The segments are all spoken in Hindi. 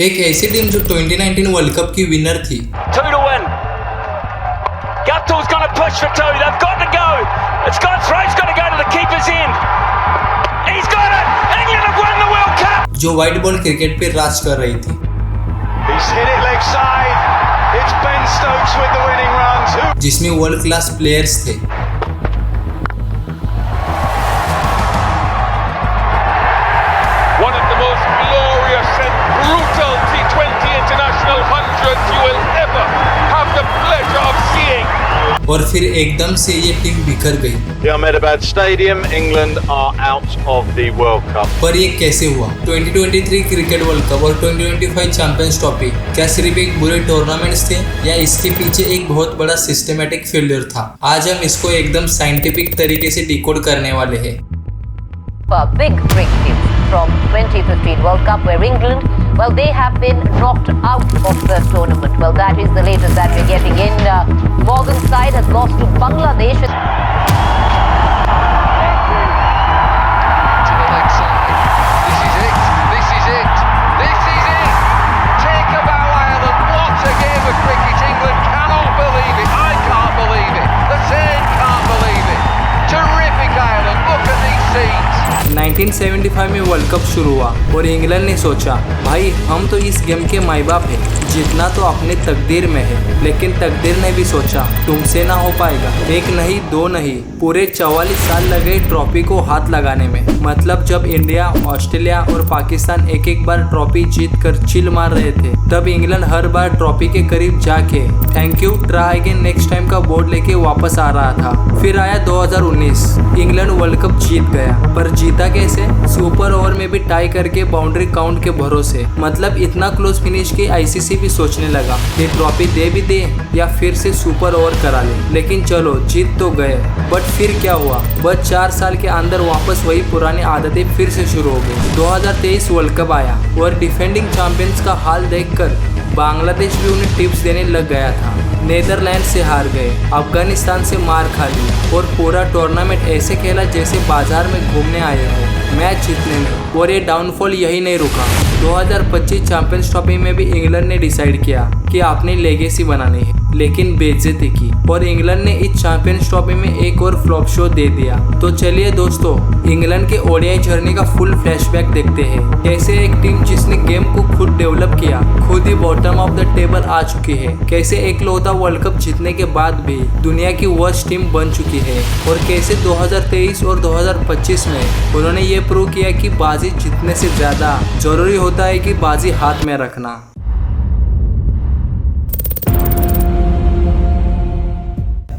एक ऐसी टीम जो 2019 वर्ल्ड कप की विनर थी। 2-1. Gattuso's going to push for two. They've got to go. It's got throws. Got to go to the keeper's end. He's got it. England have won the World Cup. जो व्हाइट बॉल क्रिकेट पे राज कर रही थी। He's hit it leg side. It's Ben Stokes with the winning run. जिसमें वर्ल्ड क्लास प्लेयर्स थे। One of the most glorious and brutal T20 international hundreds you will ever have the pleasure of seeing. और फिर एकदम से ये टीम बिखर गई। The Ahmedabad Stadium, England are out of the World Cup. पर ये कैसे हुआ? 2023 क्रिकेट वर्ल्ड कप और 2025 चैंपियंस ट्रॉफी क्या सिर्फ एक बुरे टूर्नामेंट्स थे या इसके पीछे एक बहुत बड़ा सिस्टमेटिक फेलियर था? आज हम इसको एकदम साइंटिफिक तरीके से डिकोड करने वाले हैं। Big breakthrough from 2015 World Cup where England, well, they have been knocked out of the tournament. Well, that is the latest that we're getting in. Morgan's side has lost to Bangladesh. To the leg side. This is it. This is it. This is it. Take a bow, Ireland. What a game of cricket. England cannot believe it. I can't believe it. The Zane can't believe it. Terrific Ireland. Look at these scenes. 1975 में वर्ल्ड कप शुरू हुआ और इंग्लैंड ने सोचा, भाई हम तो इस गेम के माई बाप हैं, जीतना तो अपने तकदीर में है। लेकिन तकदीर ने भी सोचा तुमसे ना हो पाएगा। एक नहीं दो नहीं, पूरे 44 साल लगे ट्रॉफी को हाथ लगाने में। मतलब जब इंडिया, ऑस्ट्रेलिया और पाकिस्तान एक एक बार ट्रॉफी जीत कर चिल मार रहे थे, तब इंग्लैंड हर बार ट्रॉफी के करीब जाके thank you try again next time का बोर्ड लेके वापस आ रहा था। फिर आया 2019, इंग्लैंड वर्ल्ड कप जीत गया, पर जीता कैसे? सुपर ओवर में भी टाई करके बाउंड्री काउंट के भरोसे। मतलब इतना क्लोज फिनिश की आईसीसी भी सोचने लगा कि ट्रॉफी दे भी दे या फिर से सुपर ओवर करा ले। लेकिन चलो जीत तो गए, बट फिर क्या हुआ? बस 4 साल के अंदर वापस वही पुरानी आदतें फिर से शुरू हो गई। 2023 वर्ल्ड कप आया और डिफेंडिंग चैंपियंस का हाल देखकर बांग्लादेश भी उन्हें टिप्स देने लग गया था। नीदरलैंड से हार गए, अफगानिस्तान से मार खा ली और पूरा टूर्नामेंट ऐसे खेला जैसे बाजार में घूमने आए हो, मैच जीतने में। और ये डाउनफॉल यही नहीं रुका। 2025 चैंपियंस ट्रॉफी में भी इंग्लैंड ने डिसाइड किया कि अपनी लेगेसी बनानी है, लेकिन बेइज्जती की और इंग्लैंड ने इस चैंपियंस ट्रॉफी में एक और फ्लॉप शो दे दिया। तो चलिए दोस्तों, इंग्लैंड के ओडीआई जर्नी का फुल फ्लैशबैक देखते हैं। कैसे एक टीम जिसने गेम को खुद डेवलप किया, खुद ही बॉटम ऑफ द टेबल आ चुकी है। कैसे एक लौता वर्ल्ड कप जीतने के बाद भी दुनिया की वर्स्ट टीम बन चुकी है, और कैसे 2023 और 2025 में उन्होंने ये प्रूव किया कि बाजी जीतने से ज्यादा जरूरी होता है कि बाजी हाथ में रखना।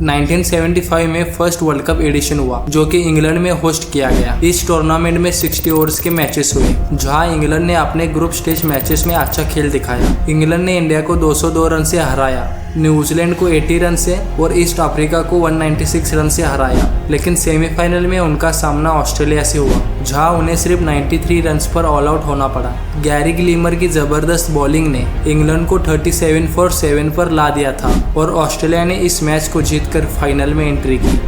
1975 में फर्स्ट वर्ल्ड कप एडिशन हुआ जो कि इंग्लैंड में होस्ट किया गया। इस टूर्नामेंट में 60 ओवर्स के मैचेस हुए, जहां इंग्लैंड ने अपने ग्रुप स्टेज मैचेस में अच्छा खेल दिखाया। इंग्लैंड ने इंडिया को 202 रन से हराया, न्यूजीलैंड को 80 रन से और ईस्ट अफ्रीका को 196 रन से हराया। लेकिन सेमीफाइनल में उनका सामना ऑस्ट्रेलिया से हुआ, जहां उन्हें सिर्फ 93 रन्स पर ऑल आउट होना पड़ा। गैरी ग्लिमर की जबरदस्त बॉलिंग ने इंग्लैंड को 37 for 7 पर ला दिया था और ऑस्ट्रेलिया ने इस मैच को जीतकर फाइनल में एंट्री की।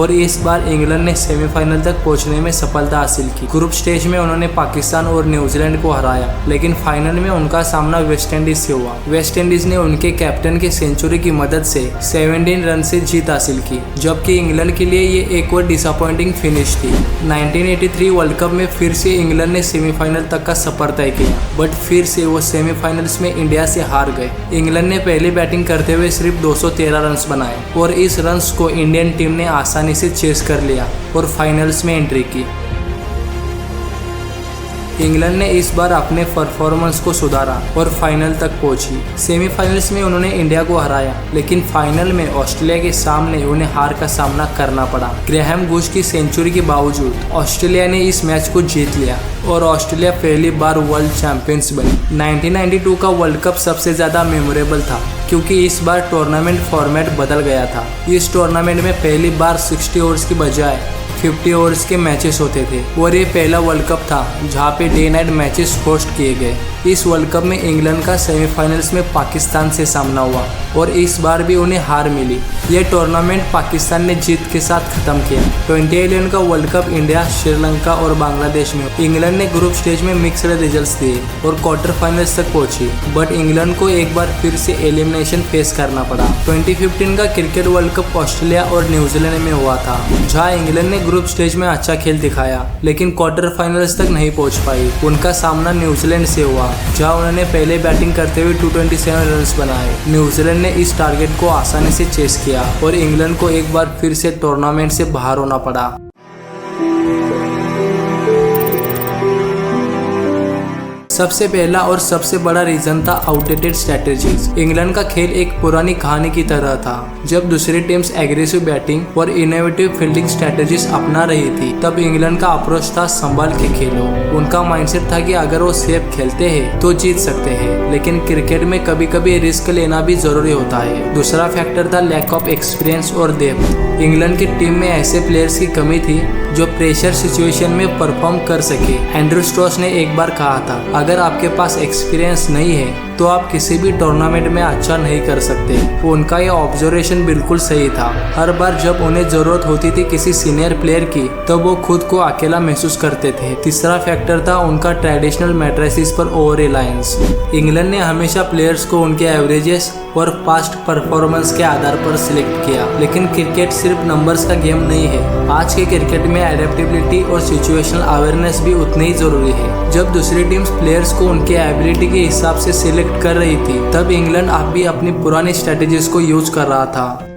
और इस बार इंग्लैंड ने सेमीफाइनल तक पहुंचने में सफलता हासिल की। ग्रुप स्टेज में उन्होंने पाकिस्तान और न्यूजीलैंड को हराया, लेकिन फाइनल में उनका सामना वेस्ट इंडीज से हुआ। वेस्ट इंडीज ने उनके कैप्टन के सेंचुरी की मदद से 17 रन से जीत हासिल की, जबकि इंग्लैंड के लिए ये एक और डिसअपॉइंटिंग फिनिश थी। 1983 वर्ल्ड कप में फिर से इंग्लैंड ने सेमीफाइनल तक का सफर तय किया, बट फिर से वो सेमीफाइनल्स में इंडिया से हार गए। इंग्लैंड ने पहली बैटिंग करते हुए सिर्फ 213 रन बनाए और इस रन्स को इंडियन टीम ने आसानी से चेस कर लिया और फाइनल्स में एंट्री की। इंग्लैंड ने इस बार अपने परफॉर्मेंस को सुधारा और फाइनल तक पहुंची। सेमीफाइनल्स में उन्होंने इंडिया को हराया, लेकिन फाइनल में ऑस्ट्रेलिया के सामने उन्हें हार का सामना करना पड़ा। ग्रेहम गुश की सेंचुरी के बावजूद ऑस्ट्रेलिया ने इस मैच को जीत लिया और ऑस्ट्रेलिया पहली बार वर्ल्ड चैंपियंस बनी। 1992 का वर्ल्ड कप सबसे ज्यादा मेमोरेबल था क्योंकि इस बार टूर्नामेंट फॉर्मेट बदल गया था। इस टूर्नामेंट में पहली बार 60 ओवर्स की बजाय 50 ओवर्स के मैचेस होते थे और ये पहला वर्ल्ड कप था जहाँ पे डे नाइट मैचेस होस्ट किए गए। इस वर्ल्ड कप में इंग्लैंड का सेमीफाइनल्स में पाकिस्तान से सामना हुआ और इस बार भी उन्हें हार मिली। यह टूर्नामेंट पाकिस्तान ने जीत के साथ खत्म किया। 2011 का वर्ल्ड कप इंडिया, श्रीलंका और बांग्लादेश में इंग्लैंड ने ग्रुप स्टेज में मिक्स्ड रिजल्ट्स दिए और क्वार्टर फाइनल्स तक पहुंची, बट इंग्लैंड को एक बार फिर से एलिमिनेशन फेस करना पड़ा। 2015 का क्रिकेट वर्ल्ड कप ऑस्ट्रेलिया और न्यूजीलैंड में हुआ था, जहां इंग्लैंड ने ग्रुप स्टेज में अच्छा खेल दिखाया लेकिन क्वार्टर फाइनल्स तक नहीं पहुंच पाई। उनका सामना न्यूजीलैंड से हुआ, जहां उन्होंने पहले बैटिंग करते हुए 227 रन बनाए। न्यूजीलैंड ने इस टारगेट को आसानी से चेस किया और इंग्लैंड को एक बार फिर से टूर्नामेंट से बाहर होना पड़ा। सबसे पहला और सबसे बड़ा रीजन था आउटडेटेड स्ट्रेटेजीज। इंग्लैंड का खेल एक पुरानी कहानी की तरह था। जब दूसरी टीम्स एग्रेसिव बैटिंग और इनोवेटिव फील्डिंग स्ट्रेटेजीज अपना रही थी, तब इंग्लैंड का अप्रोच था संभाल के खेलो। उनका माइंडसेट था कि अगर वो सेफ खेलते हैं तो जीत सकते हैं, लेकिन क्रिकेट में कभी कभी रिस्क लेना भी जरूरी होता है। दूसरा फैक्टर था लैक ऑफ एक्सपीरियंस और डेप्थ। इंग्लैंड की टीम में ऐसे प्लेयर्स की कमी थी जो प्रेशर सिचुएशन में परफॉर्म कर सके। एंड्रू स्टोस ने एक बार कहा था, अगर आपके पास एक्सपीरियंस नहीं है तो आप किसी भी टूर्नामेंट में अच्छा नहीं कर सकते। उनका यह ऑब्जर्वेशन बिल्कुल सही था। हर बार जब उन्हें जरूरत होती थी किसी सीनियर प्लेयर की, तब वो खुद को अकेला महसूस करते थे। तीसरा फैक्टर था उनका ट्रेडिशनल मैट्रिसेस पर ओवर रिलायंस। इंग्लैंड ने हमेशा प्लेयर्स को उनके एवरेजेस और पास्ट परफॉर्मेंस के आधार पर सिलेक्ट किया, लेकिन क्रिकेट सिर्फ नंबर्स का गेम नहीं है। आज के क्रिकेट में एडेप्टेबिलिटी और सिचुएशनल अवेयरनेस भी उतनी ही जरूरी है। जब दूसरी टीम्स प्लेयर्स को उनके एबिलिटी के हिसाब से सिलेक्ट कर रही थी, तब इंग्लैंड अब भी अपनी पुरानी स्ट्रेटेजीज को यूज कर रहा था।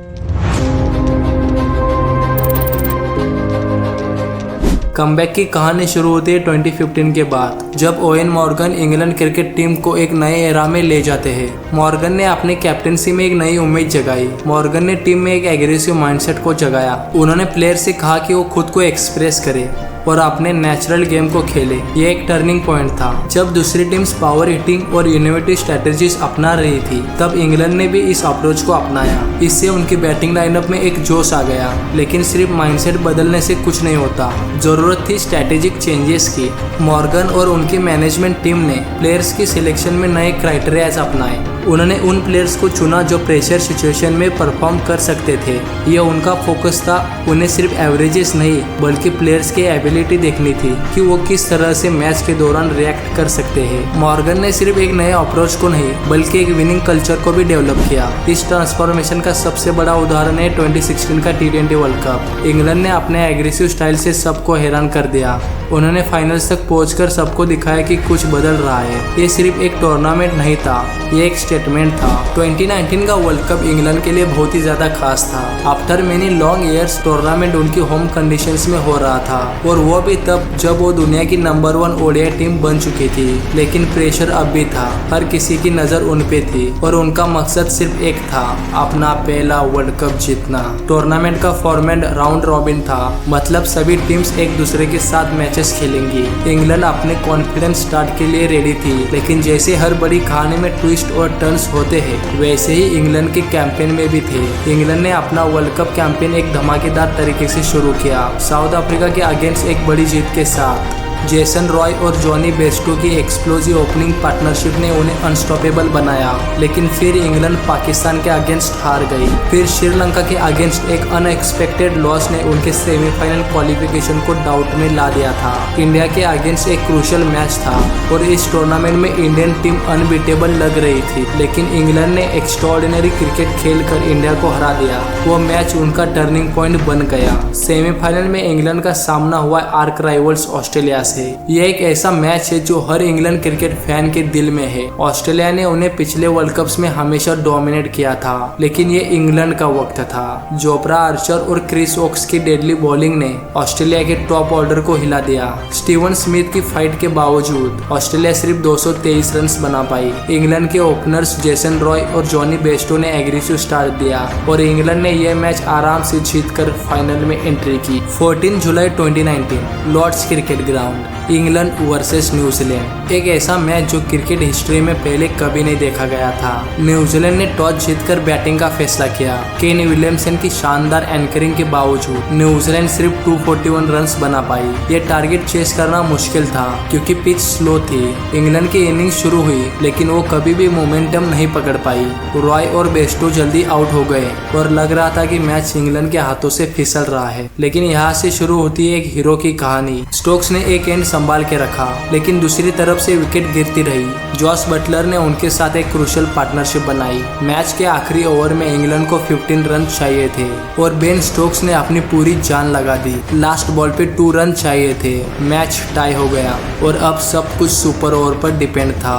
कमबैक की कहानी शुरू होती है 2015 के बाद, जब Owen Morgan England cricket team को एक नए एरा में ले जाते हैं। मॉर्गन ने अपने कैप्टनसी में एक नई उम्मीद जगाई। मॉर्गन ने टीम में एक एग्रेसिव माइंडसेट को जगाया। उन्होंने प्लेयर से कहा कि वो खुद को एक्सप्रेस करे और अपने नेचुरल गेम को खेले। ये एक टर्निंग पॉइंट था। जब दूसरी टीम्स पावर हिटिंग और इनोवेटिव स्ट्रेटेजीज अपना रही थी, तब इंग्लैंड ने भी इस अप्रोच को अपनाया। इससे उनकी बैटिंग लाइनअप में एक जोश आ गया, लेकिन सिर्फ माइंडसेट बदलने से कुछ नहीं होता। जरूरत थी स्ट्रेटेजिक चेंजेस की। मॉर्गन और उनकी मैनेजमेंट टीम ने प्लेयर्स की सिलेक्शन में नए क्राइटेरियाज अपनाए। उन्होंने उन प्लेयर्स को चुना जो प्रेशर सिचुएशन में परफॉर्म कर सकते थे। यह उनका फोकस था। उन्हें सिर्फ एवरेजेस नहीं, बल्कि प्लेयर्स की एबिलिटी देखनी थी कि वो किस तरह से मैच के दौरान रिएक्ट कर सकते हैं। मॉर्गन ने सिर्फ एक नए अप्रोच को नहीं, बल्कि एक विनिंग कल्चर को भी डेवलप किया। इस ट्रांसफॉर्मेशन का सबसे बड़ा उदाहरण है 2016 का T20 वर्ल्ड कप। इंग्लैंड ने अपने एग्रेसिव स्टाइल से सबको हैरान कर दिया। उन्होंने फाइनल्स तक पहुंचकर सबको दिखाया कि कुछ बदल रहा है। ये सिर्फ एक टूर्नामेंट नहीं था, ये एक स्टेटमेंट था। 2019 का वर्ल्ड कप इंग्लैंड के लिए बहुत ही ज्यादा खास था। After many long years tournament उनकी होम कंडीशंस में हो रहा था, और वो भी तब जब वो दुनिया की नंबर 1 ओडीआई टीम बन चुकी थी। लेकिन प्रेशर अब भी था। हर किसी की नजर उन पे थी और उनका मकसद सिर्फ एक था, अपना पहला वर्ल्ड कप जीतना। टूर्नामेंट का फॉर्मेट राउंड रॉबिन था, मतलब सभी टीम्स एक दूसरे के साथ मैचेस खेलेंगी। इंग्लैंड अपने कॉन्फिडेंस स्टार्ट के लिए रेडी थी, लेकिन जैसे हर बड़ी कहानी में ट्विस्ट और टर्न्स होते हैं, वैसे ही इंग्लैंड के कैंपेन में भी थे। इंग्लैंड ने अपना वर्ल्ड कप कैंपेन एक धमाकेदार तरीके से शुरू किया, साउथ अफ्रीका के अगेंस्ट एक बड़ी जीत के साथ। जेसन रॉय और जॉनी बेस्टो की एक्सप्लोजिव ओपनिंग पार्टनरशिप ने उन्हें अनस्टॉपेबल बनाया, लेकिन फिर इंग्लैंड पाकिस्तान के अगेंस्ट हार गई। फिर श्रीलंका के अगेंस्ट एक अनएक्सपेक्टेड लॉस ने उनके सेमीफाइनल क्वालिफिकेशन को डाउट में ला दिया था। इंडिया के अगेंस्ट एक क्रूशियल मैच था और इस टूर्नामेंट में इंडियन टीम अनबीटेबल लग रही थी, लेकिन इंग्लैंड ने एक्स्ट्राऑर्डिनरी क्रिकेट खेलकर इंडिया को हरा दिया। वो मैच उनका टर्निंग पॉइंट बन गया। सेमीफाइनल में इंग्लैंड का सामना हुआ आर्क राइवल्स ऑस्ट्रेलिया से। यह एक ऐसा मैच है जो हर इंग्लैंड क्रिकेट फैन के दिल में है। ऑस्ट्रेलिया ने उन्हें पिछले वर्ल्ड कप्स में हमेशा डोमिनेट किया था, लेकिन ये इंग्लैंड का वक्त था। जोफ्रा आर्चर और क्रिस ओक्स की डेडली बॉलिंग ने ऑस्ट्रेलिया के टॉप ऑर्डर को हिला दिया। स्टीवन स्मिथ की फाइट के बावजूद ऑस्ट्रेलिया सिर्फ 223 रन बना पाई। इंग्लैंड के ओपनर्स जेसन रॉय और जॉनी बेस्टो ने एग्रेसिव स्टार्ट दिया और इंग्लैंड ने यह मैच आराम से जीतकर फाइनल में एंट्री की। 14 जुलाई 2019 Lord's cricket ground. England versus New Zealand, एक ऐसा मैच जो क्रिकेट हिस्ट्री में पहले कभी नहीं देखा गया था। न्यूजीलैंड ने टॉस जीतकर बैटिंग का फैसला किया। केन विलियमसन की शानदार एंकरिंग के बावजूद न्यूजीलैंड सिर्फ 241 रन्स बना पाई। ये टारगेट चेस करना मुश्किल था क्योंकि पिच स्लो थी। इंग्लैंड की इनिंग शुरू हुई लेकिन वो कभी भी मोमेंटम नहीं पकड़ पाई। रॉय और बेस्टो जल्दी आउट हो गए और लग रहा था कि मैच इंग्लैंड के हाथों से फिसल रहा है। लेकिन यहाँ से शुरू होती है एक हीरो की कहानी। स्टोक्स ने एक एंड संभाल के रखा लेकिन दूसरी तरफ से विकेट गिरती रही। जॉस बटलर ने उनके साथ एक क्रूशियल पार्टनरशिप बनाई। मैच के आखिरी ओवर में इंग्लैंड को 15 रन चाहिए थे और बेन स्टोक्स ने अपनी पूरी जान लगा दी। लास्ट बॉल पे 2 रन चाहिए थे। मैच टाई हो गया और अब सब कुछ सुपर ओवर पर डिपेंड था।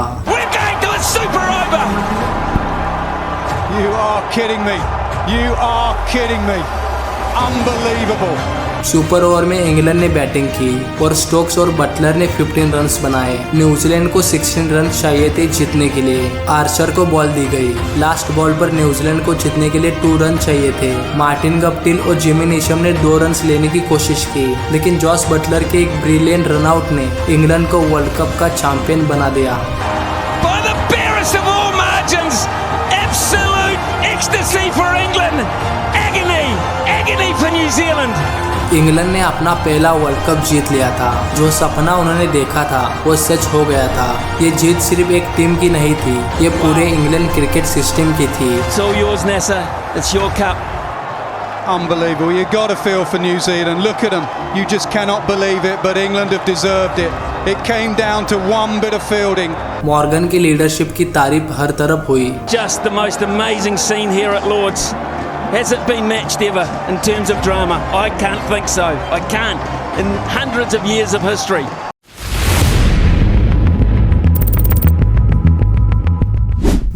You are kidding me. You are kidding me. Unbelievable. Super over में इंग्लैंड ने बैटिंग की और स्टोक्स और बटलर ने 15 रन्स बनाए। न्यूजीलैंड को 16 रन चाहिए थे जीतने के लिए। आर्चर को बॉल दी गई। लास्ट बॉल पर न्यूजीलैंड को जीतने के लिए 2 रन चाहिए थे। मार्टिन गप्टिल और जिमी नीशम ने 2 रन लेने की कोशिश की लेकिन जॉस बटलर के एक ब्रिलियंट रनआउट ने इंग्लैंड को वर्ल्ड कप का चैंपियन बना दिया। By the barest of all margins, absolute ecstasy for England. Agony for New Zealand. England ने अपना पहला वर्ल्ड कप जीत लिया था। जो सपना उन्होंने देखा था वो सच हो गया था। ये जीत सिर्फ एक टीम की नहीं थी, ये पूरे इंग्लैंड क्रिकेट सिस्टम की थी। It's all yours, Nessa. It's your cup. Unbelievable. You got to feel for New Zealand. Look at them. You just cannot believe it, but England have deserved it. It came down to one bit of fielding. Morgan की लीडरशिप की तारीफ हर तरफ हुई। Just the most amazing scene here at Lord's. Has it been matched ever in terms of drama? I can't think so. I can't. In hundreds of years of history.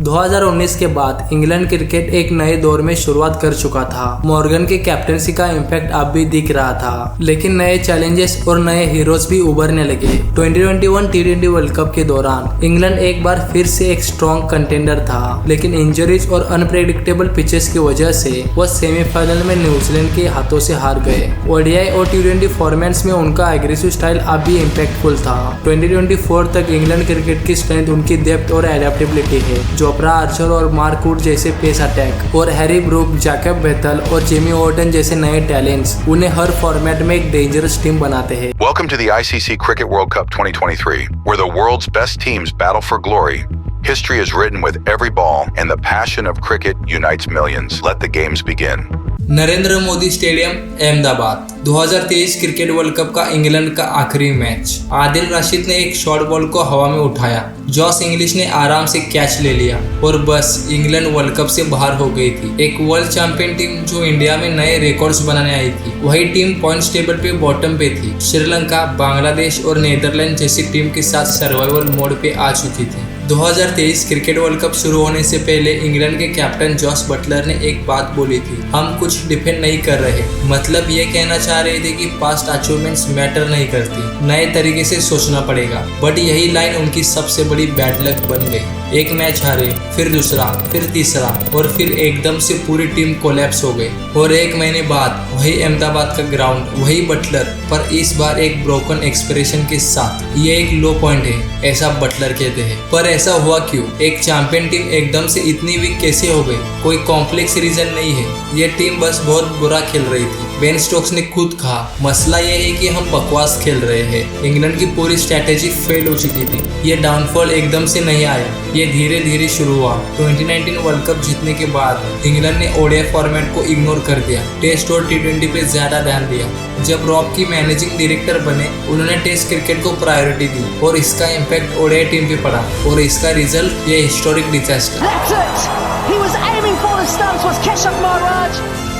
2019 के बाद इंग्लैंड क्रिकेट एक नए दौर में शुरुआत कर चुका था। मॉर्गन की कैप्टनसी का इम्पैक्ट अब भी दिख रहा था लेकिन नए चैलेंजेस और नए हीरोज भी उभरने लगे। 2021 T20 वर्ल्ड कप के दौरान इंग्लैंड एक बार फिर से एक स्ट्रॉन्ग कंटेंडर था लेकिन इंजरीज और अनप्रेडिक्टेबल पिचेस की वजह से वह सेमीफाइनल में न्यूजीलैंड के हाथों से हार गए। ओडीआई और T20 फॉर्मेट्स में उनका एग्रेसिव स्टाइल अब भी इम्पैक्टफुल था। 2024 तक इंग्लैंड क्रिकेट की स्ट्रेंथ उनकी डेप्थ और एडेप्टेबिलिटी है। जोफ्रा आर्चर और मार्क वुड जैसे पेस अटैक और हैरी ब्रूक, जैकब बेथल और जेमी वॉर्टन जैसे नए टैलेंट्स उन्हें हर फॉर्मेट में एक डेंजरस टीम बनाते हैं। Welcome to the ICC Cricket World Cup 2023, where the world's best teams battle for glory. History is written with every ball, and the passion of cricket unites millions. Let the games begin. Narendra Modi stadium, Ahmedabad. 2023 cricket world cup का इंग्लैंड का आखिरी मैच। आदिल रशीद ने एक शॉर्ट बॉल को हवा में उठाया। जॉस इंग्लिश ने आराम से कैच ले लिया और बस इंग्लैंड वर्ल्ड कप से बाहर हो गई थी। एक वर्ल्ड चैंपियन टीम जो इंडिया में नए रिकॉर्ड्स बनाने आई थी, वही टीम पॉइंट्स टेबल पे बॉटम पे थी। श्रीलंका, बांग्लादेश और नीदरलैंड जैसी टीम के साथ सर्वाइवल मोड पे आ चुकी थी। 2023 क्रिकेट वर्ल्ड कप शुरू होने से पहले इंग्लैंड के कैप्टन जॉस बटलर ने एक बात बोली थी, हम कुछ डिफेंड नहीं कर रहे। मतलब ये कहना चाह रहे थे कि पास्ट अचीवमेंट्स मैटर नहीं करती, नए तरीके से सोचना पड़ेगा। बट यही लाइन उनकी सबसे बड़ी बैड लक बन गई। एक मैच हारे, फिर दूसरा, फिर तीसरा और फिर एकदम से पूरी टीम कोलैप्स हो गई। और एक महीने बाद वही अहमदाबाद का ग्राउंड, वही बटलर, पर इस बार एक ब्रोकन एक्सप्रेशन के साथ। ये एक लो पॉइंट है, ऐसा बटलर कहते हैं। पर ऐसा हुआ क्यों? एक चैंपियन टीम एकदम से इतनी वीक कैसे हो गई? कोई कॉम्प्लेक्स रीजन नहीं है, ये टीम बस बहुत बुरा खेल रही थी। बेन स्टोक्स ने खुद कहा, मसला ये है कि हम बकवास खेल रहे हैं। इंग्लैंड की पूरी स्ट्रैटेजी फेल हो चुकी थी। ये डाउनफॉल एकदम से नहीं आया, ये धीरे धीरे शुरू हुआ। 2019 वर्ल्ड कप जीतने के बाद इंग्लैंड ने ओडीआई फॉर्मेट को इग्नोर कर दिया, टेस्ट और T20 पे ज्यादा ध्यान दिया। जब रॉब की मैनेजिंग डायरेक्टर बने, उन्होंने टेस्ट क्रिकेट को प्रायोरिटी दी और इसका इम्पैक्ट ओडीआई टीम पे पड़ा और इसका रिजल्ट ये हिस्टोरिक डिजास्टर।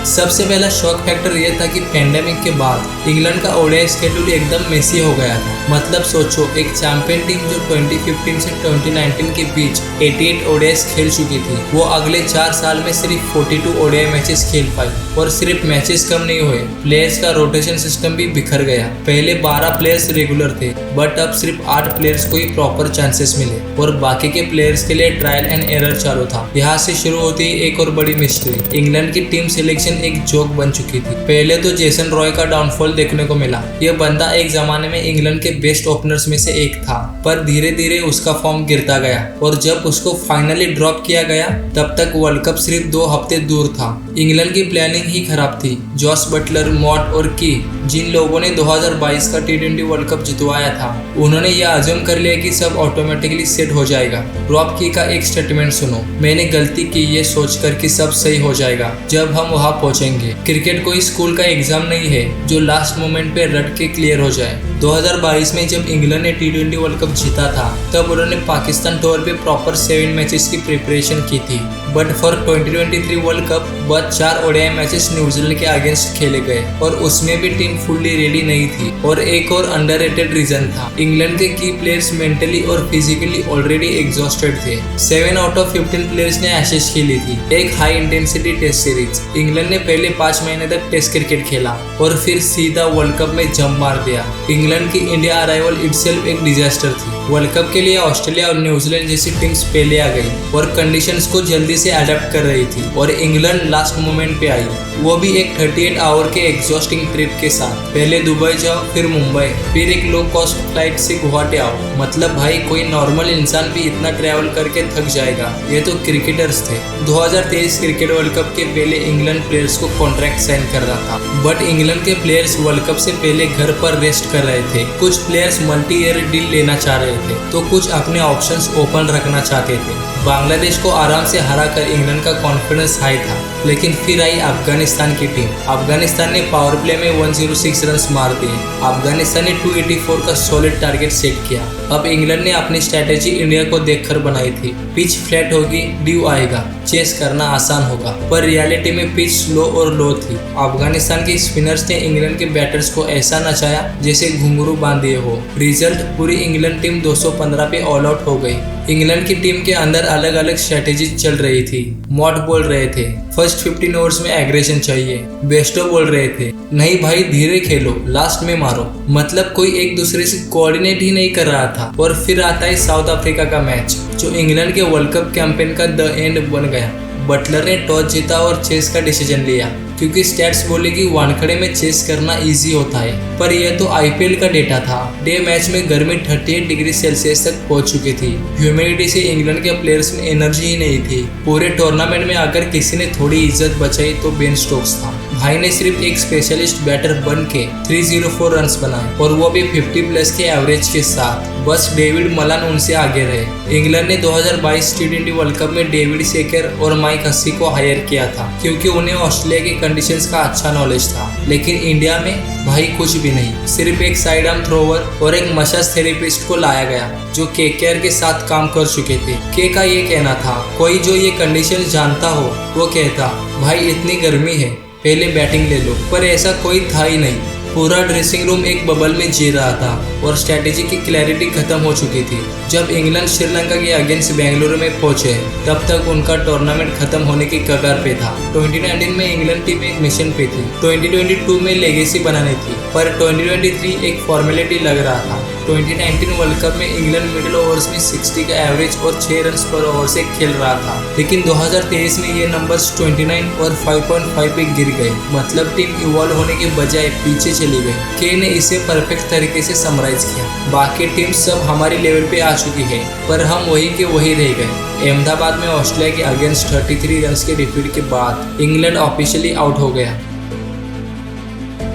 सबसे पहला शॉक फैक्टर यह था कि पेंडेमिक के बाद इंग्लैंड का ओडीआई शेड्यूल एकदम मेसी हो गया था। मतलब सोचो, एक चैंपियन टीम जो 2015 से 2019 के बीच 88 ओडीआईस खेल चुकी थी, वो अगले 4 साल में सिर्फ 42 ओडीआई मैचेस खेल पाई। और सिर्फ मैचेस कम नहीं हुए, प्लेयर्स का रोटेशन सिस्टम भी बिखर गया। पहले 12 प्लेयर्स रेगुलर थे, बट अब सिर्फ 8 प्लेयर्स को ही प्रॉपर चांसेस मिले और बाकी के प्लेयर्स के लिए ट्रायल एंड एरर चालू था। यहाँ से शुरू होती है एक और बड़ी मिस्ट्री। इंग्लैंड की टीम सिलेक्शन सिलेक्शन एक जोक बन चुकी थी। पहले तो जेसन रॉय का डाउनफॉल देखने को मिला। यह बंदा एक जमाने में इंग्लैंड के बेस्ट ओपनर्स में से एक था, पर धीरे धीरे उसका फॉर्म गिरता गया और जब उसको फाइनली ड्रॉप किया गया तब तक वर्ल्ड कप सिर्फ 2 हफ्ते दूर था। इंग्लैंड की प्लानिंग ही खराब थी। जॉस बटलर, मॉट और की, जिन लोगों ने 2022 का T20 वर्ल्ड कप जितवाया था, उन्होंने यह अज्यूम कर लिया कि सब ऑटोमेटिकली सेट हो जाएगा। रॉब की का एक स्टेटमेंट सुनो, मैंने गलती की ये सोचकर कि सब सही हो जाएगा जब हम वहां पहुंचेंगे। क्रिकेट कोई स्कूल का एग्जाम नहीं है जो लास्ट मोमेंट पे रट के क्लियर हो जाए। 2022 में जब इंग्लैंड ने T20 वर्ल्ड कप जीता था तब उन्होंने पाकिस्तान टूर पे प्रॉपर 7 मैचेस की प्रिपरेशन की थी, बट फॉर 2023 वर्ल्ड कप बस 4 ODI मैचेस न्यूजीलैंड के अगेंस्ट खेले गए और उसमें भी टीम फुल्ली रेडी नहीं थी। और एक और अंडररेटेड रीजन था, इंग्लैंड के की प्लेयर्स मेंटली और फिजिकली ऑलरेडी एग्जॉस्टेड थे। 7 आउट ऑफ 15 प्लेयर्स ने एशेज खेली थी, एक high intensity test series. England ने पहले 5 महीने तक टेस्ट क्रिकेट खेला और फिर सीधा वर्ल्ड कप में जंप मार दिया। इंग्लैंड की इंडिया अराइवल इटसेल्फ एक डिजास्टर थी। वर्ल्ड कप के लिए ऑस्ट्रेलिया और न्यूजीलैंड जैसी टीम्स पहले आ गई और कंडीशंस को जल्दी से अडेप्ट कर रही थी और इंग्लैंड लास्ट मोमेंट पे आई, वो भी एक 38 आवर के एग्जॉस्टिंग ट्रिप के साथ। पहले दुबई जाओ, फिर मुंबई, फिर एक लो कॉस्ट फ्लाइट से गुवाहाटी आओ। मतलब भाई कोई नॉर्मल इंसान भी इतना ट्रैवल करके थक जाएगा। ये तो क्रिकेटर्स थे। 2023 क्रिकेट वर्ल्ड कप के पहले इंग्लैंड प्लेयर्स को कॉन्ट्रैक्ट साइन कर रहा था, बट इंग्लैंड के प्लेयर्स वर्ल्ड कप से पहले घर पर रेस्ट कर रहे थे। कुछ प्लेयर्स मल्टी ईयर डील लेना चाह रहे थे तो कुछ अपने ऑप्शंस ओपन रखना चाहते थे। बांग्लादेश को आराम से हराकर इंग्लैंड का कॉन्फिडेंस हाई था, लेकिन फिर आई अफगानिस्तान की टीम। अफगानिस्तान ने पावर प्ले में 106 रन मार दिए। अफगानिस्तान ने 284 का सॉलिड टारगेट सेट किया। अब इंग्लैंड ने अपनी स्ट्रैटेजी इंडिया को देखकर बनाई थी। पिच फ्लैट होगी, ड्यू आएगा, चेस करना आसान होगा, पर रियलिटी में पिच स्लो और लो थी। अफगानिस्तान के स्पिनर्स ने इंग्लैंड के बैटर्स को ऐसा नचाया जैसे घुंघरू बांध दिए हो। रिजल्ट, पूरी इंग्लैंड टीम 215 पे ऑल आउट हो गई। इंग्लैंड की टीम के अंदर अलग अलग स्ट्रेटेजी चल रही थी। मॉट बोल रहे थे फर्स्ट 15 ओवर्स में एग्रेशन चाहिए, बेस्टो बोल रहे थे नहीं भाई धीरे खेलो, लास्ट में मारो। मतलब कोई एक दूसरे से कोऑर्डिनेट ही नहीं कर रहा था। और फिर आता है साउथ अफ्रीका का मैच जो इंग्लैंड के वर्ल्ड कप कैंपेन का द एंड बन गया। बटलर ने टॉस जीता और चेस का डिसीजन लिया, क्योंकि स्टैट्स बोले कि वानखड़े में चेस करना इजी होता है, पर यह तो IPL का डेटा था। डे मैच में गर्मी 38 डिग्री सेल्सियस तक पहुंच चुकी थी। ह्यूमिडिटी से इंग्लैंड के प्लेयर्स में एनर्जी ही नहीं थी। पूरे टूर्नामेंट में अगर किसी ने थोड़ी इज्जत बचाई तो बेन स्टोक्स था। भाई ने सिर्फ एक स्पेशलिस्ट बैटर बन के 304 रन्स बनाए और वो भी 50 प्लस के एवरेज के साथ। बस डेविड मलान उनसे आगे रहे। इंग्लैंड ने 2022 T20 वर्ल्ड कप में डेविड सेकर और माइक हस्सी को हायर किया था, क्योंकि उन्हें ऑस्ट्रेलिया की कंडीशंस का अच्छा नॉलेज था। लेकिन इंडिया में भाई कुछ भी नहीं, सिर्फ एक साइड आर्म थ्रोवर और एक मसाज थेरेपिस्ट को लाया गया जो KKR के साथ काम कर चुके थे। के का ये कहना था, कोई जो ये कंडीशन जानता हो वो कहता भाई इतनी गर्मी है, पहले बैटिंग ले लो, पर ऐसा कोई था ही नहीं। पूरा ड्रेसिंग रूम एक बबल में जी रहा था और स्ट्रैटेजी की क्लैरिटी खत्म हो चुकी थी। जब इंग्लैंड श्रीलंका के अगेंस्ट बेंगलुरु में पहुंचे तब तक उनका टूर्नामेंट खत्म होने की कगार पे था। 2019 में इंग्लैंड टीम एक मिशन पे थी, 2022 में लेगेसी बनानी थी, पर 2023 एक फॉर्मेलिटी लग रहा था। 2019 वर्ल्ड कप में इंग्लैंड मिडिल ओवर्स में 60 का एवरेज और 6 रन पर ओवर से खेल रहा था, लेकिन 2023 में ये नंबर्स 29 और 5.5 पे गिर गए। मतलब टीम इवॉल्व होने के बजाय पीछे चली गई। के ने इसे परफेक्ट तरीके से समराइज किया। बाकी टीम सब हमारी लेवल पे आ चुकी है, पर हम वही के वही रह गए। अहमदाबाद में ऑस्ट्रेलिया के अगेंस्ट 33 रन के डिफीट के बाद इंग्लैंड ऑफिशियली आउट हो गया।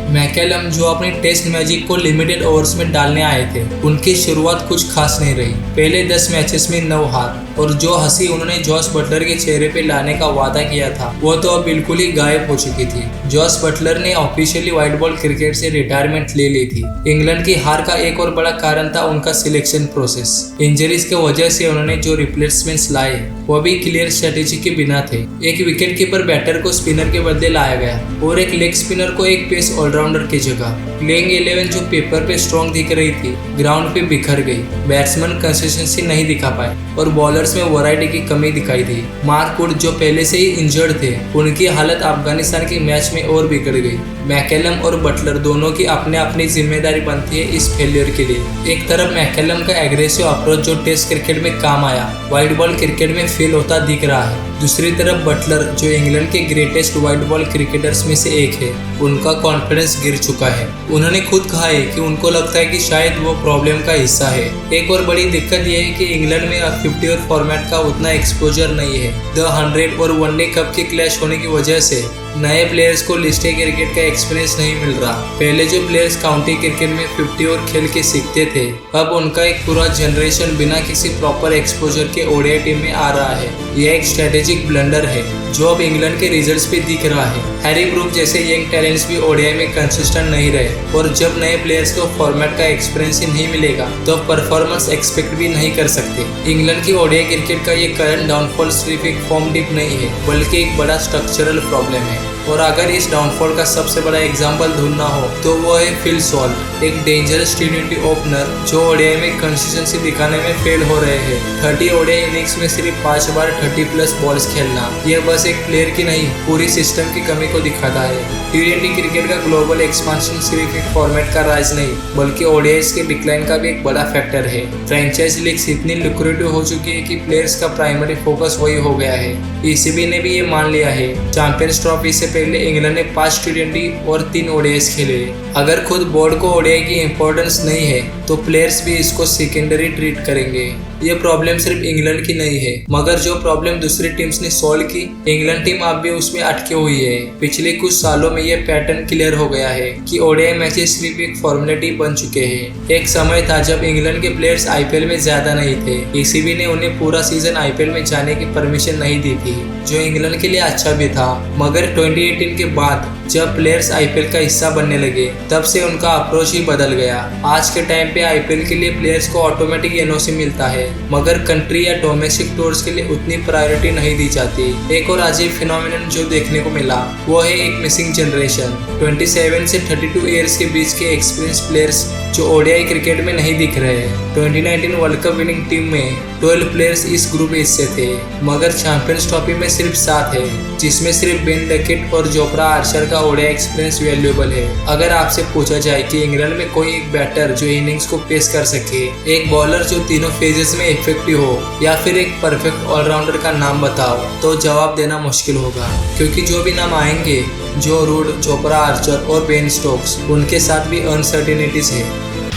मैकेलम जो अपनी टेस्ट मैजिक को लिमिटेड ओवर्स में डालने आए थे, उनकी शुरुआत कुछ खास नहीं रही। पहले 10 मैचेस में 9 हार, और जो हंसी उन्होंने जॉस बटलर के चेहरे पे लाने का वादा किया था वो तो अब बिल्कुल ही गायब हो चुकी थी। जॉस बटलर ने ऑफिशियली व्हाइट बॉल क्रिकेट से रिटायरमेंट ले ली थी। इंग्लैंड की हार का एक और बड़ा कारण था उनका सिलेक्शन प्रोसेस। इंजरीज के वजह से उन्होंने जो रिप्लेसमेंट्स लाए वो भी क्लियर स्ट्रेटेजी के बिना थे। एक विकेट कीपर बैटर को स्पिनर के बदले लाया गया और एक लेग स्पिनर को एक पेस ऑलराउंडर की जगह। प्लेइंग 11 जो पेपर पे स्ट्रॉन्ग दिख रही थी ग्राउंड पे बिखर गई। बैट्समैन कंसिस्टेंसी नहीं दिखा पाए और बॉलर्स में वैरायटी की कमी दिखाई दी। मार्क वुड जो पहले से ही इंजर्ड थे, उनकी हालत अफगानिस्तान के मैच में और बिगड़ गई। मैकेलम और बटलर दोनों की अपने अपनी जिम्मेदारी बनती है इस फेलियर के लिए। एक तरफ मैकेलम का एग्रेसिव अप्रोच जो टेस्ट क्रिकेट में काम आया, व्हाइट बॉल क्रिकेट में फेल होता दिख रहा है। दूसरी तरफ बटलर, जो इंग्लैंड के ग्रेटेस्ट वाइट बॉल क्रिकेटर्स में से एक है, उनका कॉन्फिडेंस गिर चुका है। उन्होंने खुद कहा है कि उनको लगता है कि शायद वो प्रॉब्लम का हिस्सा है। एक और बड़ी दिक्कत यह है कि इंग्लैंड में अब 50 ओवर फॉर्मेट का उतना एक्सपोजर नहीं है। द 100 और वनडे कप के क्लैश होने की वजह से नए प्लेयर्स को लिस्टे क्रिकेट का एक्सपीरियंस नहीं मिल रहा। पहले जो प्लेयर्स काउंटी क्रिकेट में 50 ओवर खेल के सीखते थे, अब उनका एक पूरा जनरेशन बिना किसी प्रॉपर एक्सपोजर के ओडीआई टीम में आ रहा है। यह एक स्ट्रेटेजिक ब्लंडर है जो अब इंग्लैंड के रिजल्ट्स पे दिख रहा है। हैरी ब्रूक जैसे यंग टैलेंट्स भी ओडीआई में कंसिस्टेंट नहीं रहे, और जब नए प्लेयर्स को फॉर्मेट का एक्सपीरियंस ही नहीं मिलेगा तो परफॉर्मेंस एक्सपेक्ट भी नहीं कर सकते। इंग्लैंड की ओडीआई क्रिकेट का ये करंट डाउनफॉल सिर्फ एक फॉर्म डिप नहीं है, बल्कि एक बड़ा स्ट्रक्चरल प्रॉब्लम है। और अगर इस डाउनफॉल का सबसे बड़ा एग्जाम्पल ढूंढना हो तो वो है फिल सॉल्ट, एक डेंजरस T20 ओपनर जो ओडीआई में कंसिस्टेंसी दिखाने में फेल हो रहे हैं। 30 ओडीआई इनिंग्स में सिर्फ 5 बार 30+ बॉल्स खेलना, यह बस एक प्लेयर की नहीं, पूरी सिस्टम की कमी को दिखाता है। T20 क्रिकेट का ग्लोबल एक्सपांशन सिर्फ एक फॉर्मेट का राज नहीं, बल्कि ओडीआईज के डिक्लाइन का भी एक बड़ा फैक्टर है। फ्रेंचाइज लीग्स इतनी लुक्रेटिव हो चुकी है कि प्लेयर्स का प्राइमरी फोकस वही हो गया है। ECB ने भी ये मान लिया है। चैंपियंस ट्रॉफी से पहले इंग्लैंड ने 5 T20 और 3 ओडीआईज खेले। अगर खुद बोर्ड को ओडीआई की इंपॉर्टेंस नहीं है तो प्लेयर्स भी इसको सेकेंडरी ट्रीट करेंगे। ये प्रॉब्लम सिर्फ इंग्लैंड की नहीं है, मगर जो प्रॉब्लम दूसरी टीम्स ने सॉल्व की, इंग्लैंड टीम अब भी उसमें अटकी हुई है। पिछले कुछ सालों में यह पैटर्न क्लियर हो गया है कि ओडीआई मैचेस सिर्फ एक फॉर्मेलिटी बन चुके हैं। एक समय था जब इंग्लैंड के प्लेयर्स आईपीएल में ज्यादा नहीं थे। ECB ने उन्हें पूरा सीजन आईपीएल में जाने की परमिशन नहीं दी थी, जो इंग्लैंड के लिए अच्छा भी था। मगर 2018 के बाद जब प्लेयर्स आईपीएल का हिस्सा बनने लगे, तब से उनका अप्रोच ही बदल गया। आज के टाइम पे आईपीएल के लिए प्लेयर्स को ऑटोमेटिक एनओसी मिलता है, मगर कंट्री या डोमेस्टिक टूर्स के लिए उतनी प्रायोरिटी नहीं दी जाती। एक और अजीब फिनोमिनन जो देखने को मिला वो है एक मिसिंग जनरेशन। 27 से 32 ईयर्स के बीच के एक्सपीरियंस प्लेयर्स जो ओडीआई क्रिकेट में नहीं दिख रहे हैं। 2019 वर्ल्ड कप विनिंग टीम में 12 प्लेयर्स इस ग्रुप में हिस्से थे, मगर चैंपियंस ट्रॉफी में सिर्फ 7 है, जिसमें सिर्फ बेन डकेट और जोफ्रा आर्चर का ओडीआई एक्सपीरियंस वैल्यूएबल है। अगर आपसे पूछा जाए कि इंग्लैंड में कोई एक बैटर जो इनिंग्स को पेश कर सके, एक बॉलर जो तीनों फेजेस में इफेक्टिव हो, या फिर एक परफेक्ट ऑलराउंडर का नाम बताओ, तो जवाब देना मुश्किल होगा। क्योंकि जो भी नाम आएंगे, जो रूड, जोफ्रा आर्चर और बेन स्टोक्स, उनके साथ भी अनसर्टेनिटीज है।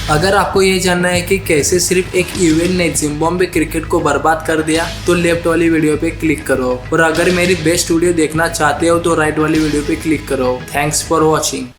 अगर आपको ये जानना है कि कैसे सिर्फ एक इवेंट ने जिम्बाब्वे क्रिकेट को बर्बाद कर दिया, तो लेफ्ट वाली वीडियो पे क्लिक करो, और अगर मेरी बेस्ट वीडियो देखना चाहते हो तो राइट वाली वीडियो पे क्लिक करो। Thanks for watching.